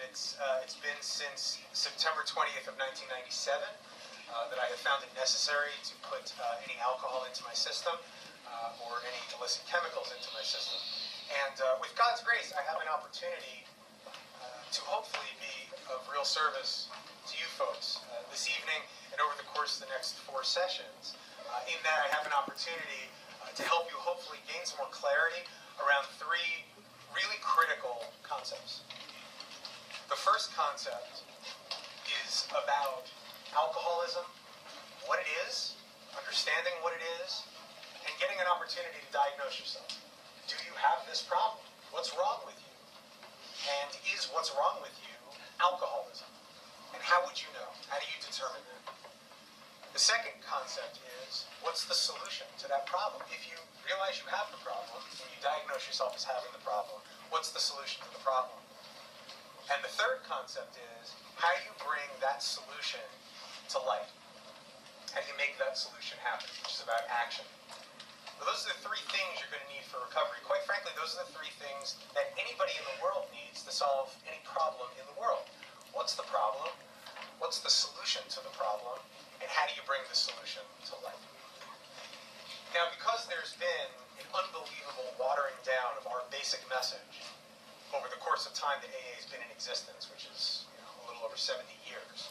It's been since September 20th of 1997 that I have found it necessary to put any alcohol into my system or any illicit chemicals into my system. And with God's grace, I have an opportunity to hopefully be of real service to you folks this evening and over the course of the next 4 sessions. In that I have an opportunity to help you hopefully gain some more clarity around 3 really critical concepts. The first concept is about alcoholism, what it is, understanding what it is, and getting an opportunity to diagnose yourself. Do you have this problem? What's wrong with you? And is what's wrong with you alcoholism? And how would you know? How do you determine that? The second concept is, what's the solution to that problem? If you realize you have the problem, and you diagnose yourself as having the problem, what's the solution to the problem? And the third concept is, how do you bring that solution to light? How do you make that solution happen, which is about action? Well, those are the 3 things you're going to need for recovery. Quite frankly, those are the 3 things that anybody in the world needs to solve any problem in the world. What's the problem? What's the solution to the problem? And how do you bring the solution to light? Now, because there's been an unbelievable watering down of our basic message over the course of time that AA has been in existence, which is a little over 70 years,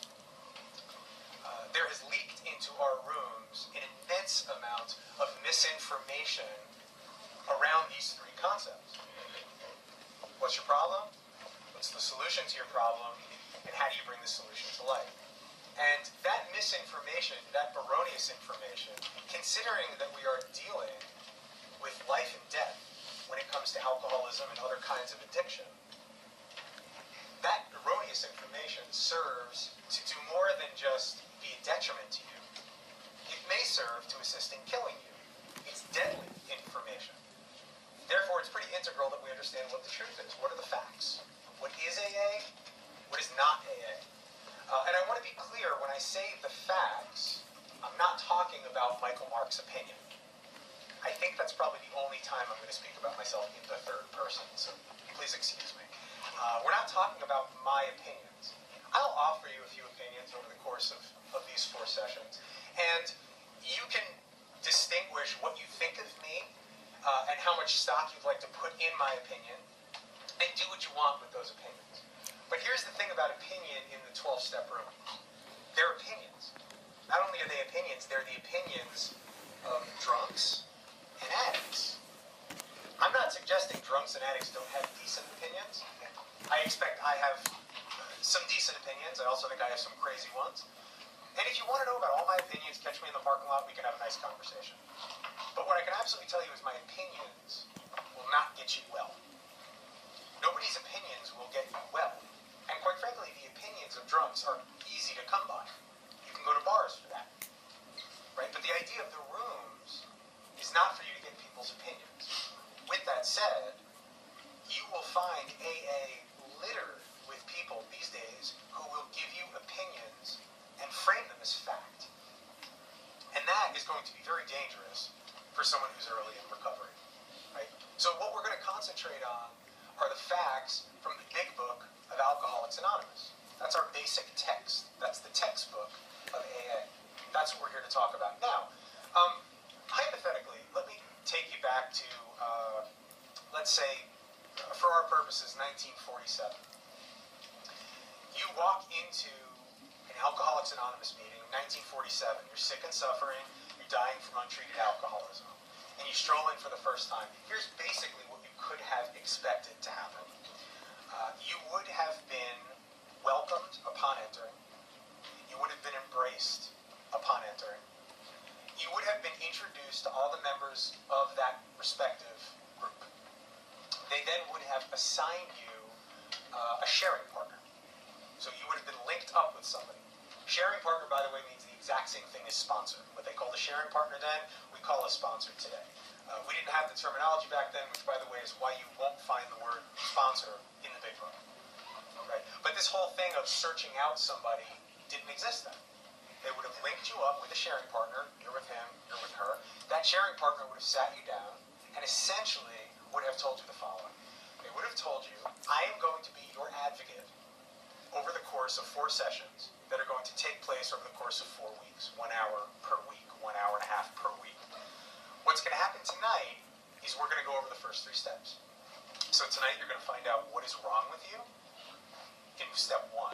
there has leaked into our rooms an immense amount of misinformation around these 3 concepts. What's your problem? What's the solution to your problem? And how do you bring the solution to light? And that misinformation, that erroneous information, considering that we are dealing with life and death when it comes to alcoholism and other kinds of addiction, that erroneous information serves to do more than just be a detriment to you. It may serve to assist in killing you. It's deadly information. Therefore, it's pretty integral that we understand what the truth is. What are the facts? What is AA? What is not AA? And I want to be clear, when I say the facts, I'm not talking about Michael Mark's opinion. I think that's probably the only time I'm going to speak about myself in the 3rd person, so please excuse me. We're not talking about my opinions. I'll offer you a few opinions over the course of these 4 sessions, and you can distinguish what you think of me and how much stock you'd like to put in my opinion, and do what you want with those opinions. But here's the thing about opinion in the 12-step room. They're opinions. Not only are they opinions, they're the opinions of drunks and addicts. I'm not suggesting drunks and addicts don't have decent opinions. I expect I have some decent opinions. I also think I have some crazy ones. And if you want to know about all my opinions, catch me in the parking lot. We can have a nice conversation. But what I can absolutely tell you is my opinions will not get you well. Nobody's opinions will get you well. And quite frankly, the opinions of drunks are easy to come by. You can go to bars for that. Right? But the idea of the rooms is not for you to get people's opinions. With that said, you will find AA littered with people these days who will give you opinions and frame them as fact. And that is going to be very dangerous for someone who's early in recovery. Right? So what we're going to concentrate on are the facts from the big book of Alcoholics Anonymous. That's our basic text. That's the textbook of AA. That's what we're here to talk about. Now, hypothetically, let me take you back to, let's say, for our purposes, 1947. You walk into an Alcoholics Anonymous meeting in 1947. You're sick and suffering. You're dying from untreated alcoholism. And you stroll in for the first time. Here's basically what you could have expected to happen. You would have been welcomed upon entering. You would have been embraced upon entering. You would have been introduced to all the members of that respective group. They then would have assigned you a sharing partner. So you would have been linked up with somebody. Sharing partner, by the way, means the exact same thing as sponsor. What they called a sharing partner then, we call a sponsor today. We didn't have the terminology back then, which, by the way, is why you won't find the word sponsor in the big book. Right? But this whole thing of searching out somebody didn't exist then. They would have linked you up with a sharing partner. You're with him, you're with her. That sharing partner would have sat you down and essentially would have told you the following. They would have told you, I am going to be your advocate over the course of 4 sessions that are going to take place over the course of 4 weeks, 1 hour per week, 1 hour and a half per week. What's going to happen tonight is we're going to go over the first 3 steps. So tonight you're going to find out what is wrong with you in step 1.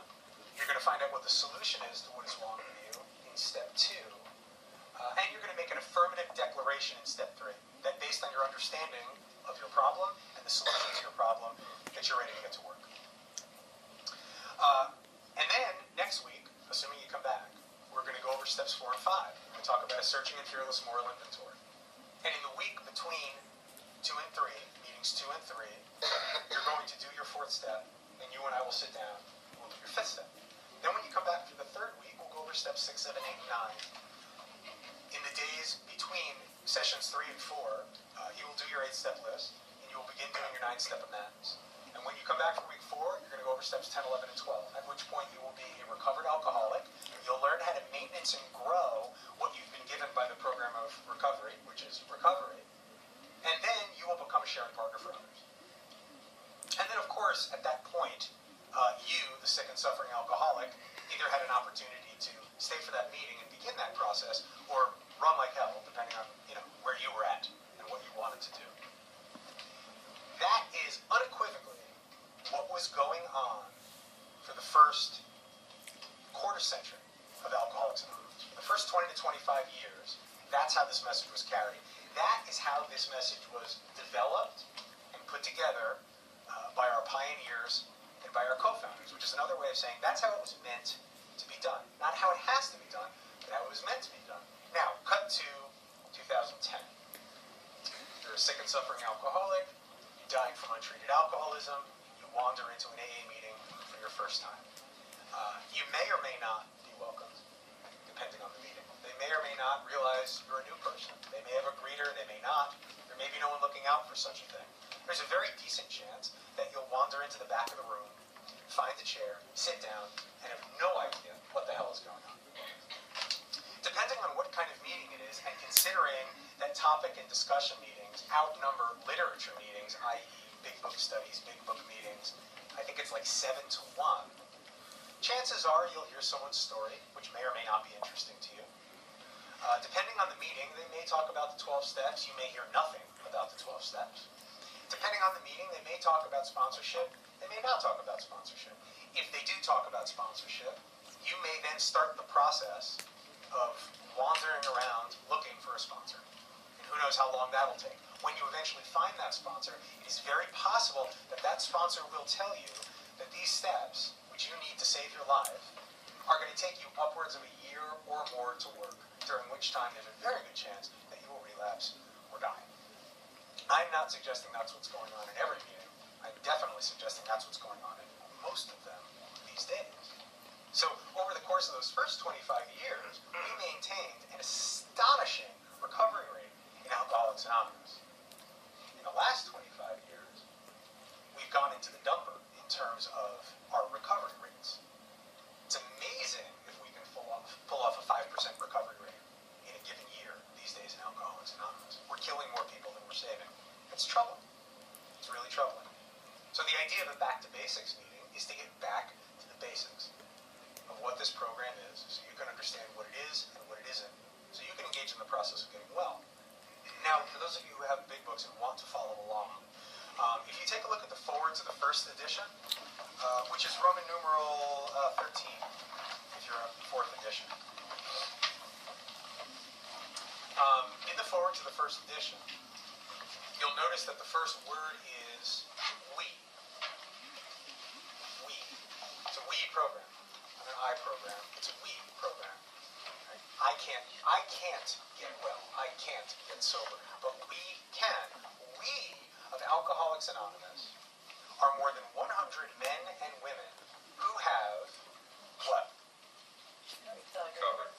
You're going to find out what the solution is to what is wrong with you in step 2. And you're going to make an affirmative declaration in step 3 that based on your understanding of your problem and the solution to your problem, that you're ready to get to work. And then next week, assuming you come back, we're going to go over steps 4 and 5. We're going to talk about a searching and fearless moral inventory. And in the week between 2 and 3, meetings 2 and 3, you're going to do your 4th step, and you and I will sit down and we'll do your 5th step. Then when you come back for the 3rd week, we'll go over steps 6, 7, 8, and 9. In the days between sessions 3 and 4, you will do your 8-step list, and you will begin doing your 9-step amends. And when you come back for week 4, you're going to go over steps 10, 11, and 12, at which point you will be a recovered alcoholic. You'll learn how to maintenance and grow what you've been given by the program of recovery, which is recovery. And then you will become a sharing partner for others. And then, of course, at that point, you, the sick and suffering alcoholic, either had an opportunity to stay for that meeting and begin that process, or run like hell, depending on where you were at and what you wanted to do. That is unequivocally what was going on for the first quarter century of Alcoholics Anonymous. For the first 20 to 25 years, that's how this message was carried. That is how this message was developed and put together by our pioneers and by our co-founders, which is another way of saying that's how it was meant to be done. Not how it has to be done, but how it was meant to be done. Now, cut to 2010. You're a sick and suffering alcoholic, dying from untreated alcoholism, you wander into an AA meeting for your first time. You may or may not be welcomed, depending on the meeting. They may or may not realize you're a new person. They may have a greeter, they may not. There may be no one looking out for such a thing. There's a very decent chance that you'll wander into the back of the room, find a chair, sit down, and have no idea what the hell is going on. Depending on what kind of meeting it is, and considering that topic and discussion meetings outnumber literature meetings, i.e. big book studies, big book meetings, I think it's like 7 to 1, chances are you'll hear someone's story, which may or may not be interesting to you. Depending on the meeting, they may talk about the 12 steps, you may hear nothing about the 12 steps. Depending on the meeting, they may talk about sponsorship, they may not talk about sponsorship. If they do talk about sponsorship, you may then start the process of wandering around looking for a sponsor. And who knows how long that'll take. When you eventually find that sponsor, it is very possible that that sponsor will tell you that these steps, which you need to save your life, are going to take you upwards of a year or more to work, during which time there's a very good chance that you will relapse or die. I'm not suggesting that's what's going on in every meeting. I'm definitely suggesting that's what's going on in most of them these days. So over the course of those first 25 years, we maintained an astonishing recovery rate in Alcoholics Anonymous. In the last 25 years, we've gone into the dumper in terms of our recovery rates. It's amazing if we can pull off a 5% recovery rate in a given year these days in Alcoholics Anonymous. We're killing more people than we're saving. It's troubling. It's really troubling. So the idea of a back to basics meeting is to get back to the basics of what this program is, so you can understand what it is and what it isn't, so you can engage in the process of getting well. Now, for those of you who have big books and want to follow along, if you take a look at the forward to the first edition, which is Roman numeral 13, if you're a 4th edition. In the forward to the first edition, you'll notice that the first word is we. We. It's a we program, not an I program. It's a we program. Right? I can't get well. I can't get sober. But we can. We of Alcoholics Anonymous are more than 100 men and women who have what?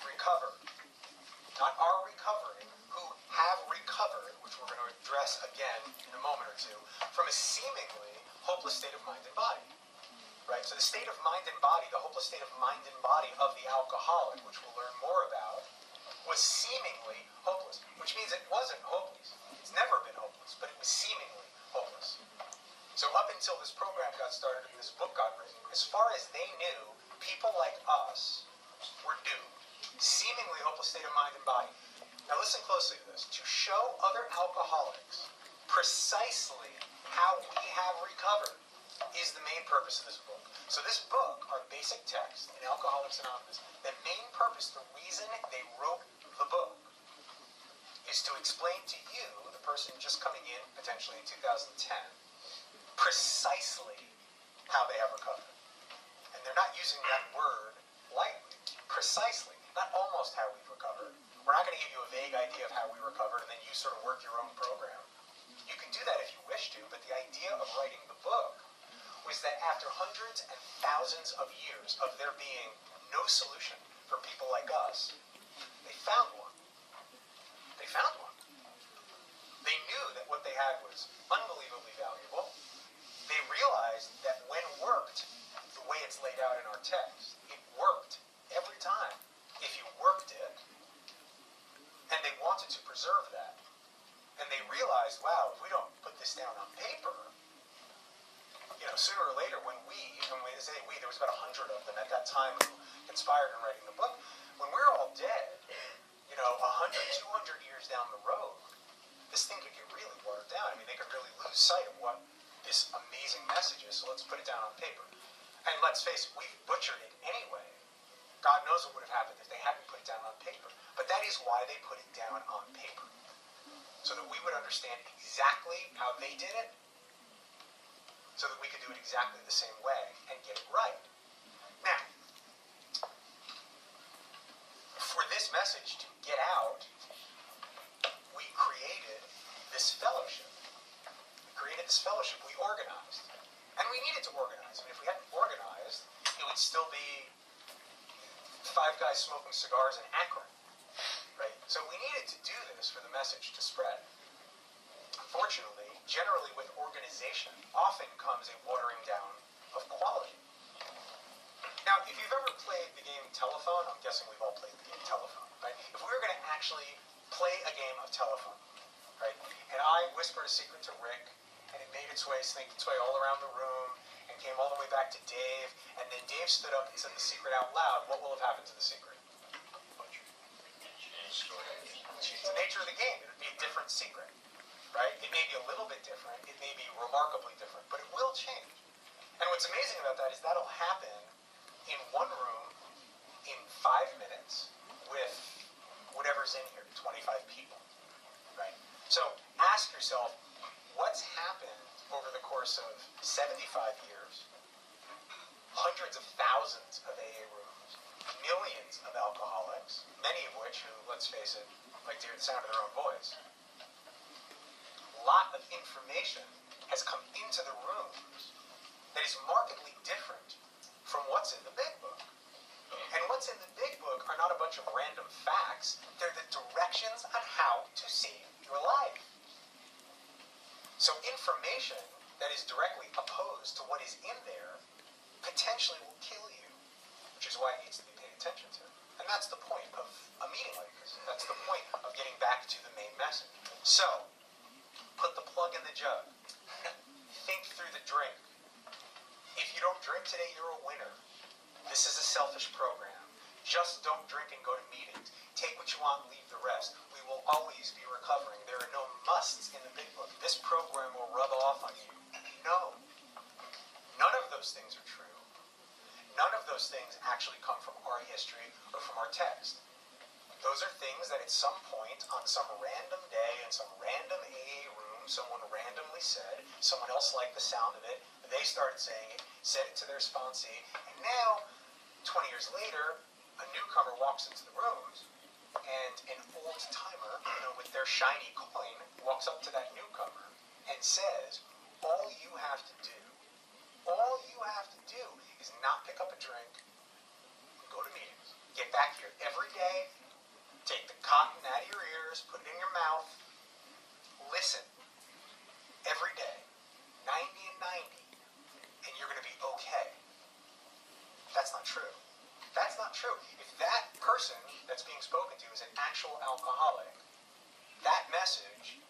Recovered. Not are recovering, who have recovered, which we're going to address again in a moment or two, from a seemingly hopeless state of mind and body. Right? So the state of mind and body, the hopeless state of mind and body of the alcoholic, which we'll learn more about, was seemingly hopeless, which means it wasn't hopeless. It's never been hopeless, but it was seemingly hopeless. So up until this program got started and this book got written, as far as they knew, people like us were doomed. Seemingly hopeless state of mind and body. Now listen closely to this. To show other alcoholics precisely how we have recovered is the main purpose of this book. So this book, our basic text in Alcoholics Anonymous, the main purpose, the reason they wrote the book, is to explain to you, the person just coming in potentially in 2010, precisely how they have recovered. And they're not using that word lightly. Precisely, not almost how we've recovered. We're not going to give you a vague idea of how we recovered and then you sort of work your own program. You can do that if you wish to, but the idea of writing the book was that after hundreds and thousands of years of there being no solution for people like us, they found one. They found one. They knew that what they had was unbelievably valuable. They realized that when worked, the way it's laid out in our text, it worked every time if you worked it, and they wanted to preserve that. And they realized, wow, if we don't put this down on paper, sooner or later when there was about 100 of them at that time who conspired in writing the book, when we're all dead, 100, 200 years down the road, this thing could get really watered down. I mean, they could really lose sight of what this amazing message is, so let's put it down on paper. And let's face it, we've butchered it anyway. God knows what would have happened if they hadn't put it down on paper. But that is why they put it down on paper. So that we would understand exactly how they did it, so that we could do it exactly the same way and get it right. Now, for this message to get out, we created this fellowship. We organized. And we needed to organize. I mean, if we hadn't organized, it would still be 5 guys smoking cigars in Akron, right? So we needed to do this for the message to spread. Unfortunately, generally with organization, often comes a watering down of quality. Now, if you've ever played the game telephone, I'm guessing we've all played the game telephone, right? If we were going to actually play a game of telephone, right, and I whispered a secret to Rick, and it made its way, snaked its way all around the room, and came all the way back to Dave, and then Dave stood up and said the secret out loud, what will have happened to the secret? It's the nature of the game. It would be a different secret. Right? It may be a little bit different, it may be remarkably different, but it will change. And what's amazing about that is that'll happen in one room in 5 minutes with whatever's in here, 25 people. Right? So ask yourself, what's happened over the course of 75 years? Hundreds of thousands of AA rooms, millions of alcoholics, many of which who, let's face it, like to hear the sound of their own voice. Lot of information has come into the rooms that is markedly different from what's in the big book. And what's in the big book are not a bunch of random facts, they're the directions on how to save your life. So information that is directly opposed to what is in there potentially will kill you, which is why it needs to be paid attention to. And that's the point of a meeting like this. That's the point of getting back to the main message. So, put the plug in the jug. Think through the drink. If you don't drink today, you're a winner. This is a selfish program. Just don't drink and go to meetings. Take what you want and leave the rest. We will always be recovering. There are no musts in the big book. This program will rub off on you. No. None of those things are true. None of those things actually come from our history or from our text. Those are things that at some point, on some random day, in some random AA room, someone randomly said, someone else liked the sound of it, they started saying it, said it to their sponsee, and now, 20 years later, a newcomer walks into the rooms, and an old-timer, with their shiny coin, walks up to that newcomer and says, all you have to do is not pick up a drink and go to meetings. Get back here every day, take the cotton out of your ears, put it in your mouth,